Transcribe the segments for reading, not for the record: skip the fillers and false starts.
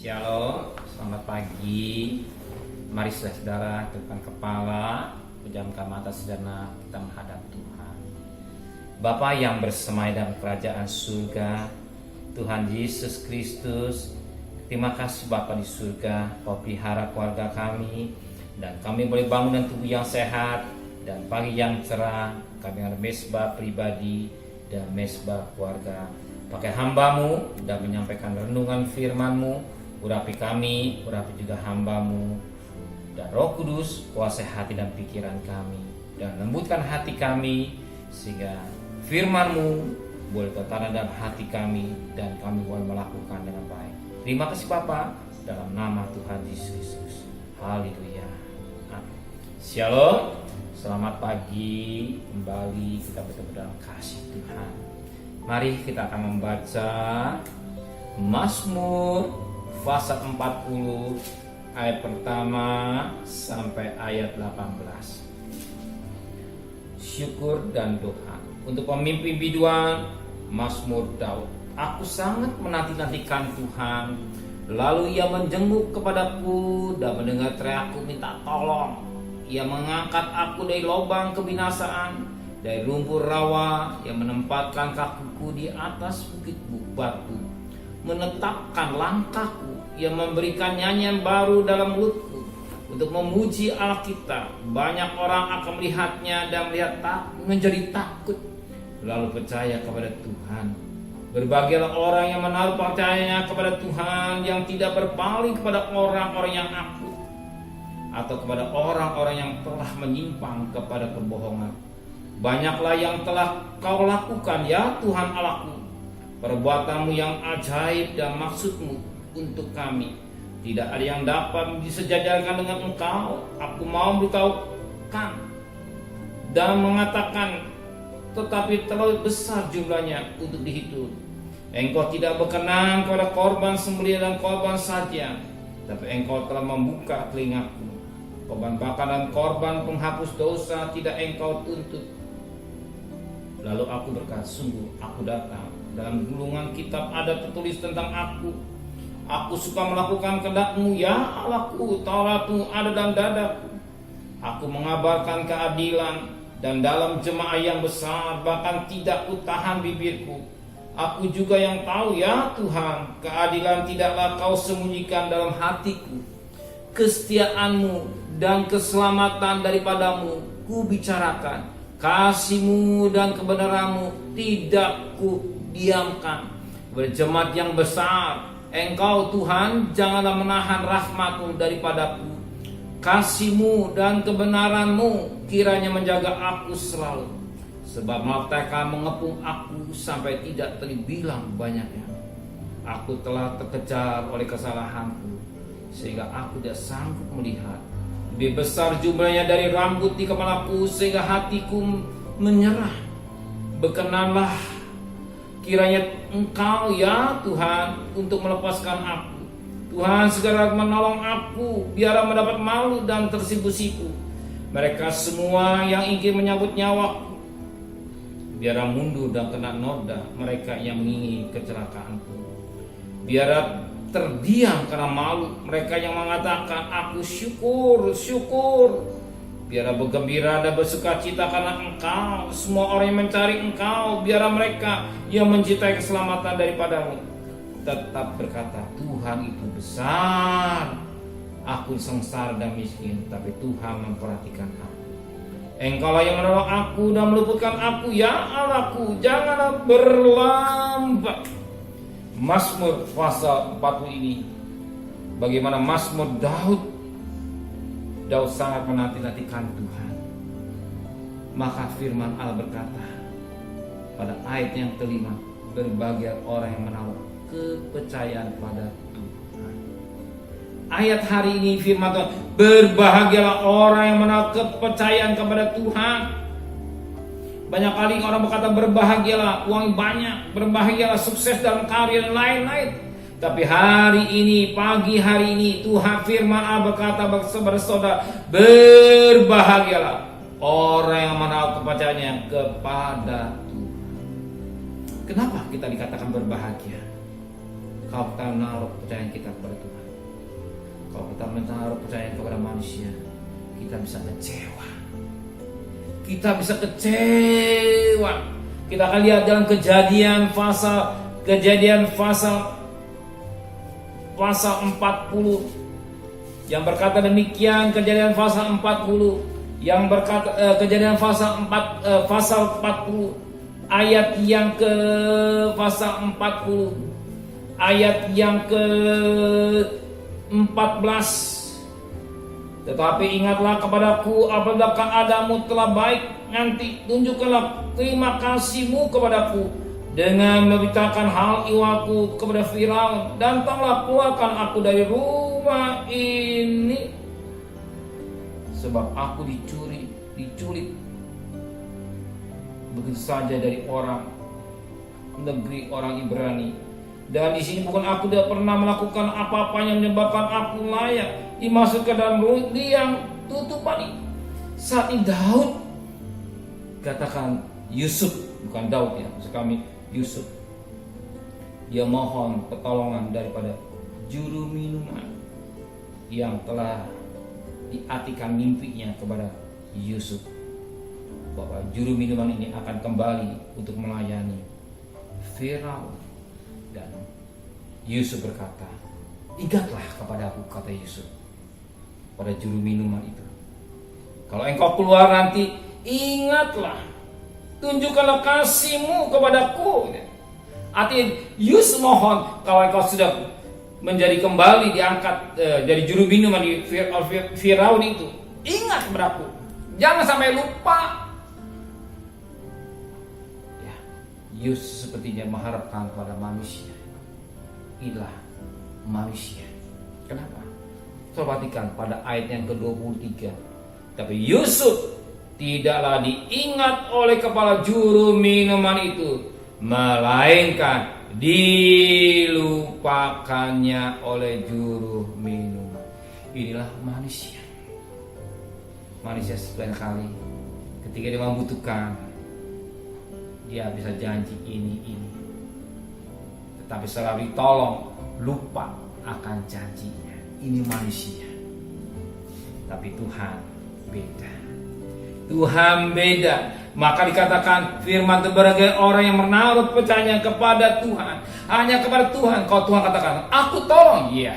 Shalom, selamat pagi. Mari saudara tundukkan kepala, pejamkan mata sejenak, kita menghadap Tuhan. Bapa yang bersemai dalam kerajaan surga, Tuhan Yesus Kristus, terima kasih Bapa di surga, Kau pelihara keluarga kami, dan kami boleh bangun dengan tubuh yang sehat, dan pagi yang cerah, kami ada mesbah pribadi dan mesbah keluarga. Pakai hamba-Mu dan menyampaikan renungan firman-Mu, urapi kami, urapi juga hamba-Mu, dan Roh Kudus kuasai hati dan pikiran kami, dan lembutkan hati kami sehingga firman-Mu boleh tertanam dalam hati kami dan kami boleh melakukan dengan baik. Terima kasih Bapa, dalam nama Tuhan Yesus Kristus. Haleluya. Amin. Shalom. Selamat pagi. Kembali kita bertemu dalam kasih Tuhan. Mari kita akan membaca Mazmur pasal 40 ayat pertama sampai ayat 18. Syukur dan doa. Untuk pemimpin biduan, Mazmur Daud. Aku sangat menanti-nantikan Tuhan, lalu ia menjenguk kepadaku dan mendengar teriakku minta tolong. Ia mengangkat aku dari lubang kebinasaan, dari lumpur rawa, yang menempatkan kakiku di atas bukit batu, menetapkan langkahku, yang memberikan nyanyian baru dalam mulutku untuk memuji Allah kita. Banyak orang akan melihatnya dan menjadi takut, lalu percaya kepada Tuhan. Berbahagialah orang yang menaruh percayanya kepada Tuhan, yang tidak berpaling kepada orang-orang yang akut atau kepada orang-orang yang telah menyimpang kepada kebohongan. Banyaklah yang telah Kau lakukan, ya Tuhan Allahku, perbuatan-Mu yang ajaib dan maksud-Mu untuk kami. Tidak ada yang dapat disejajarkan dengan Engkau. Aku mau beritahukan dan mengatakan, tetapi terlalu besar jumlahnya untuk dihitung. Engkau tidak berkenan kepada korban sembelihan dan korban sajian, tapi Engkau telah membuka telingaku. Korban bakar dan korban penghapus dosa tidak Engkau tuntut. Lalu aku berkata, sungguh aku datang. Dalam gulungan kitab ada tertulis tentang aku. Aku suka melakukan kehendak-Mu, ya Allahku. Taurat-Mu ada dalam dadaku. Aku mengabarkan keadilan, dan dalam jemaah yang besar bahkan tidak kutahan bibirku. Aku juga yang tahu, ya Tuhan, keadilan tidaklah Kau sembunyikan dalam hatiku. Kesetiaan-Mu dan keselamatan daripada-Mu ku bicarakan. Kasih-Mu dan kebenaran-Mu tidak ku diamkan. Berjemaat yang besar, Engkau Tuhan janganlah menahan rahmat-Mu daripadaku. Kasih-Mu dan kebenaran-Mu kiranya menjaga aku selalu. Sebab malapetaka mengepung aku sampai tidak terbilang banyaknya. Aku telah terkejar oleh kesalahanku, sehingga aku tidak sanggup melihat. Lebih besar jumlahnya dari rambut di kepalaku, sehingga hatiku menyerah. Berkenanlah kiranya Engkau, ya Tuhan, untuk melepaskan aku. Tuhan segera menolong aku, biarlah mendapat malu dan tersipu-sipu mereka semua yang ingin menyambut nyawaku. Biarlah mundur dan kena noda mereka yang menginginkan kecelakaanku. Biarlah terdiam karena malu mereka yang mengatakan, aku syukur. Biarlah bergembira dan bersukacita karena Engkau. Semua orang yang mencari Engkau, biarlah mereka yang mencintai keselamatan daripada-Mu tetap berkata, Tuhan itu besar. Aku sengsara dan miskin, tapi Tuhan memperhatikan aku. Engkaulah yang menolong aku dan meluputkan aku, ya Allahku, janganlah berlambat. Mazmur pasal 40 ini, bagaimana Mazmur Daud sangat menanti-nantikan Tuhan. Maka firman Allah berkata pada ayat yang kelima, berbahagia orang yang menaruh kepercayaan pada Tuhan. Ayat hari ini firman Tuhan, berbahagialah orang yang menaruh kepercayaan kepada Tuhan. Banyak kali orang berkata berbahagialah uang banyak, berbahagialah sukses dalam karir dan lain-lain. Tapi hari ini, pagi hari ini, Tuhan firman Allah berkata kepada saudara, berbahagialah orang yang menaruh kepercayaannya kepada Tuhan. Kenapa kita dikatakan berbahagia? Kalau kita menaruh kepercayaan kita kepada Tuhan, kalau kita menaruh kepercayaan kepada manusia, kita bisa kecewa. Kita bisa kecewa. Kita akan lihat dalam kejadian pasal 40 yang berkata demikian. Kejadian pasal 40 yang berkata kejadian pasal 40 ayat yang ke pasal 40 ayat yang ke 14. Tetapi ingatlah kepadaku apabila keadaanmu telah baik nanti, tunjukkanlah terima kasihmu kepadaku dengan memberitakan hal ihwalku kepada Firaun, dan tolonglah keluarkan aku dari rumah ini, sebab aku diculik begitu saja dari orang negeri orang Ibrani. Dan di sini bukan aku tidak pernah melakukan apa-apa yang menyebabkan aku layak dimasukkan dalam liang tutupan ini. Saat ini Daud, katakan Yusuf, bukan Daud ya, maksud kami Yusuf, dia mohon pertolongan daripada juru minuman yang telah diartikan mimpinya kepada Yusuf, bahwa juru minuman ini akan kembali untuk melayani Firaun. Dan Yusuf berkata, ingatlah kepadaku, kata Yusuf pada juru minuman itu, kalau engkau keluar nanti, ingatlah, tunjukkanlah kasihmu kepadaku. Artinya Yusuf mohon, kalau engkau sudah menjadi kembali diangkat dari juru minuman di Firaun itu, ingat kepadaku, jangan sampai lupa. Yusuf sepertinya mengharapkan pada manusia. Inilah manusia. Kenapa? Perhatikan pada ayat yang ke-23. Tapi Yusuf tidaklah diingat oleh kepala juru minuman itu, melainkan dilupakannya oleh juru minuman. Inilah manusia. Manusia seringkali ketika dia membutuhkan, dia bisa janji ini. Tetapi setelah ditolong, lupa akan janjinya. Ini manusia. Tapi Tuhan beda. Tuhan beda. Maka dikatakan firman sebagai orang yang menaruh percayanya kepada Tuhan, hanya kepada Tuhan. Kalau Tuhan katakan, aku tolong, iya.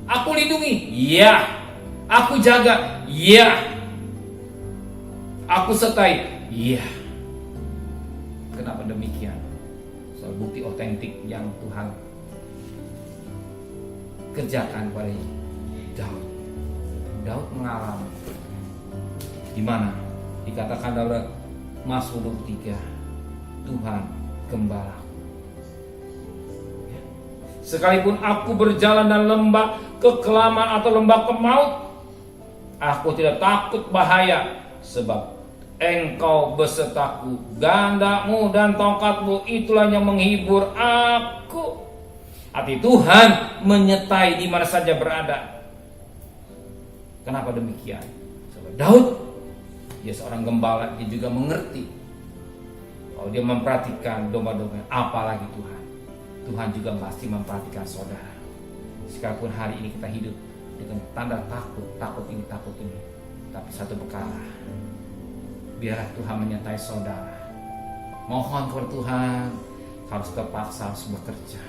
Aku lindungi, iya. Aku jaga, iya. Aku sertai, iya. Kenapa demikian? Soal bukti otentik yang Tuhan kerjakan pada Daud. Daud mengalami di mana dikatakan dalam Mazmur 23, Tuhan gembalaku. Sekalipun aku berjalan dalam lembah kekelaman atau lembah kemaut, aku tidak takut bahaya, sebab Engkau besertaku, gandamu dan tongkatmu itulah yang menghibur aku. Arti Tuhan menyertai di mana saja berada. Kenapa demikian? Sebab Daud, dia seorang gembala, dia juga mengerti. Kalau dia memperhatikan domba-domba, apalagi Tuhan. Tuhan juga pasti memperhatikan saudara. Sekalipun hari ini kita hidup dengan tanda takut ini. Tapi satu perkara, biarlah Tuhan menyertai saudara. Mohon kepada Tuhan, harus terpaksa harus bekerja,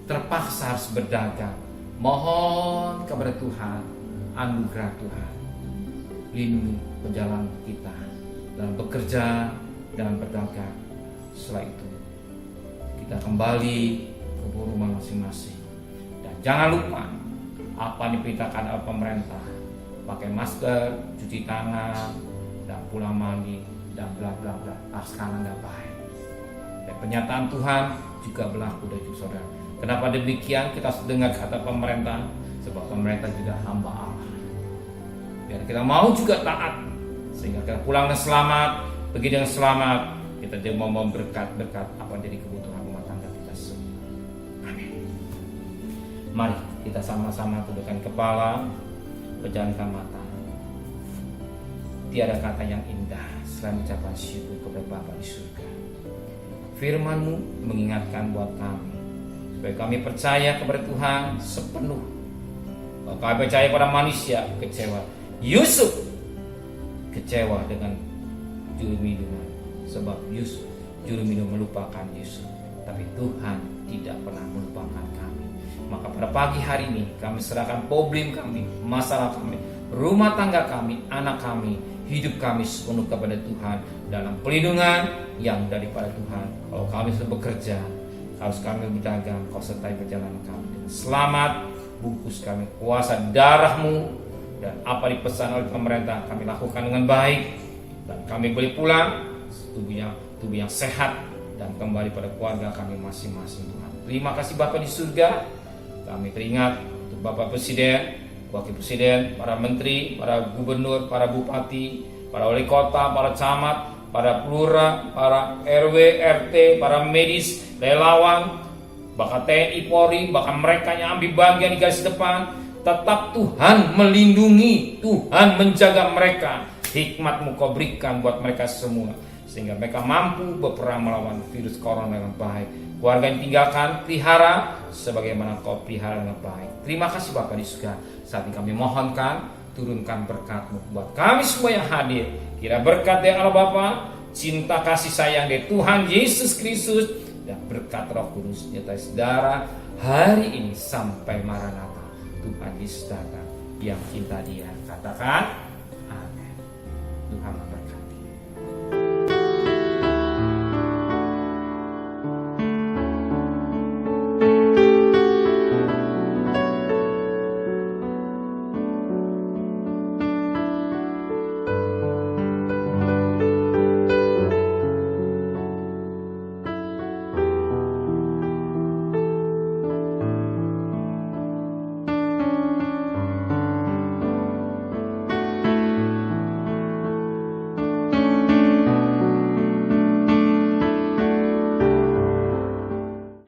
terpaksa harus berdagang. Mohon kepada Tuhan, anugerah Tuhan, lindungi perjalanan kita dalam bekerja, dalam berdagang. Setelah itu kita kembali ke rumah masing-masing. Dan jangan lupa apa yang diperintahkan oleh pemerintah, pakai masker, cuci tangan, dan pulang mandi, dan bla bla bla. Sekarang nggak baik. Dan pernyataan Tuhan juga berlaku dari saudara. Kenapa demikian? Kita dengar kata pemerintah, sebab pemerintah juga hamba Allah. Biar kita mau juga taat, sehingga kita pulang dengan selamat, pergi dengan selamat. Kita juga mau berkat-berkat apa yang jadi kebutuhan rumah tangga kita semua. Amin. Mari kita sama-sama tundukkan kepala, pejamkan mata. Tiada kata yang indah selain ucapan syukur kepada Bapa di surga. Firman-Mu mengingatkan buat kami Supaya kami percaya kepada Tuhan sepenuh. Kami percaya pada manusia kecewa. Yusuf kecewa dengan juru minuman, sebab Yusuf juru minum melupakan Yusuf, tapi Tuhan tidak pernah melupakan kami. Maka pada pagi hari ini kami serahkan problem kami, masalah kami, rumah tangga kami, anak kami, hidup kami sepenuh kepada Tuhan dalam perlindungan yang daripada Tuhan. Kalau kami sudah bekerja, harus kami berdagang, kau sertai perjalanan kami dengan selamat. Bungkus kami kuasa darah-Mu, dan apa dipesan oleh pemerintah kami lakukan dengan baik, dan kami boleh pulang tubuh yang sehat dan kembali pada keluarga kami masing-masing. Tuhan, terima kasih Bapa di surga. Kami teringat untuk Bapak Presiden, Wakil Presiden, para menteri, para gubernur, para bupati, para wali kota, para camat, para lurah, para RW, RT, para medis, relawan, bahkan TNI, Polri, bahkan mereka yang ambil bagian di garis depan. Tetap Tuhan melindungi, Tuhan menjaga mereka. Hikmat-Mu Kau berikan buat mereka semua, sehingga mereka mampu berperang melawan virus corona dengan baik. Keluarga yang tinggalkan, pelihara sebagaimana Kau pelihara dengan baik. Terima kasih Bapa di surga. Saat ini kami mohonkan, turunkan berkat-Mu buat kami semua yang hadir. Kira berkat dari Allah Bapa, cinta kasih sayang dari Tuhan Yesus Kristus, dan berkat Roh Kudus nyertai saudara hari ini sampai Maranatha. Tuhan Yesus datang, yang cinta Dia katakan amin. Tuhan memberkati.